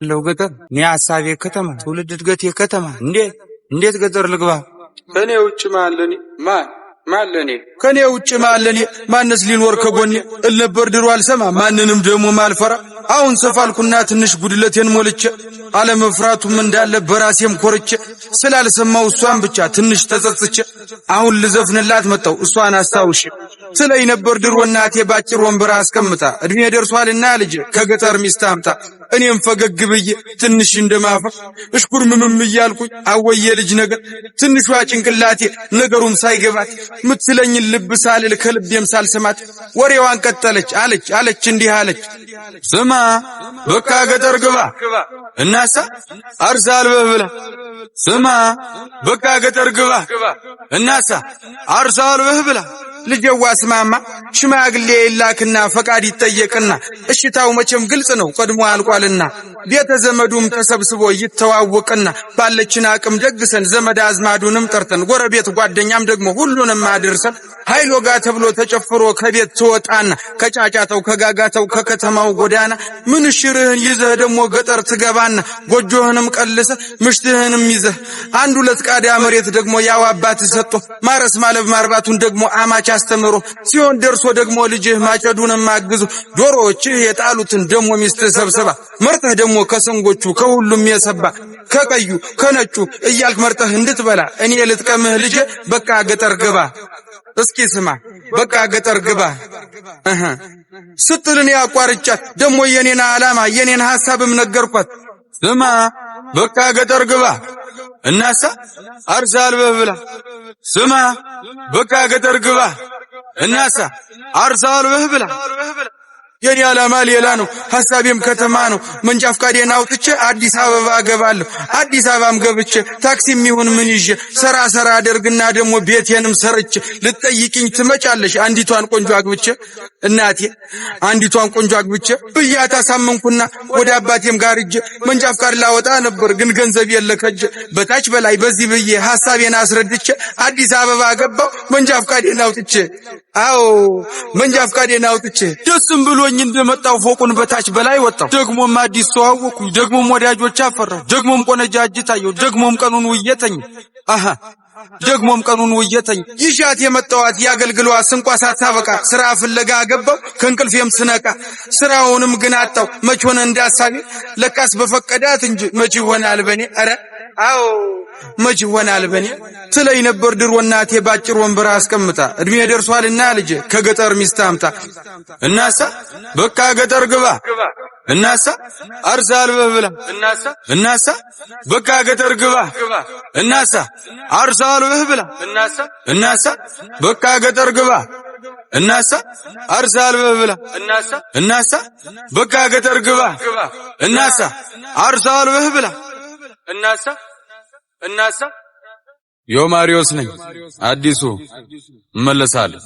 ለው ገጠር እኔ ሐሳቤ ከተማ ትውልድ እድገቴ ከተማ እንዴት ገጠር ልግባ? ከኔ ውጭ ማለኔ ማለኔ ከኔ ውጭ ማለኔ ማንስ ሊኖር ከጎኔ እልነበር ድሮ አልሰማ ማንንም ደሞ ማልፈራ አሁን ሰፋልኩና ትንሽ ጉድለቴን ሞልቼ አለመፍራቱም እንዳለ በራሴም ኮርቼ ስላልሰማው እሷን ብቻ ትንሽ ተጸጽቼ አሁን ልዘፍንላት መጣው እሷን አስታውሼ ስለይ ነበር ድሮ እናቴ ባጭር ወንበር አስቀምጣ እድሜ ደርሷልና ልጅ ከገጠር ሚስት አምጣ እኔም ፈገግ ብዬ ትንሽ እንደማፈር እሽኩርምም እያልኩኝ አወየ ልጅ ነገር ትንሿ ጭንቅላቴ ነገሩም ሳይገባት ምትለኝ ልብ ሳልል ከልቤም ሳልሰማት ወሬዋን ቀጠለች አለች እንዲህ አለች ስማ በቃ ገጠር ግባ እናሳ አርሳልበህ ብላ ስማ በቃ ገጠር ግባ እናሳ አርሳልበህ ብላ ልጅዋ ስማማ ሽማግሌ ይላክና ፈቃድ ይጠየቅና እሽታው መቼም ግልጽ ነው ቀድሞ አልቋልና ቤተ ዘመዱም ተሰብስቦ ይተዋወቅና ባለችን አቅም ደግሰን ዘመድ አዝማዱንም ጠርተን ጎረቤት ጓደኛም ደግሞ ሁሉንም አድርሰን ኃይሎ ጋ ተብሎ ተጨፍሮ ከቤት ትወጣና ከጫጫታው ከጋጋታው ከከተማው ጎዳና ምንሽርህን ይዘህ ደግሞ ገጠር ትገባና ጎጆህንም ቀልሰ ምሽትህንም ይዘህ አንድ ሁለት ቃዳ መሬት ደግሞ ያው አባት ሰጥቶ ማረስ ማለብ ማርባቱን ደግሞ አማች አስተምሮ ሲሆን ደርሶ ደግሞ ልጅህ ማጨዱንም ማግዙ ዶሮዎችህ የጣሉትን ደግሞ ሚስት ሰብስባ መርጠህ ደግሞ ከሰንጎቹ ከሁሉም የሰባ ከቀዩ ከነጩ እያልክ መርጠህ እንድትበላ እኔ ልጥቀምህ ልጅ በቃ ገጠር ግባ እስኪ ስማ በቃ ገጠር ግባ ስትልን ያቋርጫት ደግሞ የኔን ዓላማ የኔን ሐሳብም ነገርኳት ስማ በቃ ገጠር ግባ እናሳ አርሳልበህ ብላ ስማ በቃ ገጠር ግባ እናሳ አርሳልበህ ብላ የኔ ዓላማ ሌላ ነው ሐሳቤም ከተማ ነው መንጃ ፈቃዴን አውጥቼ አዲስ አበባ ገባለሁ አዲስ አበባም ገብቼ ታክሲም ይሁን ምን ይዤ ሰራ አደርግና ደግሞ ቤቴንም ሰርቼ ልትጠይቂኝ ትመጫለሽ አንዲቷን ቆንጆ አግብቼ እናቴ አንዲቷን ቆንጆ አግብቼ ብያታ ሳመንኩና ወደ አባቴም ጋር እጄ መንጃ ፈቃድ ላወጣ ነበር ግን ገንዘብ የለከጀ በታች በላይ በዚህ ብዬ ሐሳቤን አስረድቼ አዲስ አበባ ገባው መንጃ ፈቃዴን አውጥቼ አዎ መንጃ ፈቃዴን አውጥቼ ደስም ብሎኝ እንደመጣው ፎቁን በታች በላይ ወጣው ደግሞም አዲስ ተዋወኩ ደግሞም ወዳጆች አፈራው ደግሞም ቆነጃጅ ታየው ደግሞም ቀኑን ውየተኝ ደግሞም ቀኑን ውየተኝ ይሻት የመጣዋት ያገልግሏ ስንቋ ሳታበቃ ስራ ፍለጋ ገባው ከንቅልፌም ስነቃ ስራውንም ግን አጣው መች ሆነ እንዳሳቢ ለካስ በፈቀዳት እንጂ መች ይሆናል በኔ አረ አዎ መች ይሆናል በኔ ስለይ ነበር ድሮ እናቴ ባጭር ወንበር አስቀምጣ እድሜ ደርሷልና ልጅ ከገጠር ሚስት አምጣ እናሳ በቃ ገጠር ግባ እናሳ አርሳልበህ ብላ እናሳ በቃ ገጠር ግባ እናሳ አርሳልበህ ብላ እናሳ በቃ ገጠር ግባ እናሳ አርሳልበህ ብላ እናሳ በቃ ገጠር ግባ እናሳ አርሳልበህ ብላ እናሳ ዮማሪዮስ ነኝ አዲሱ እመለሳለሁ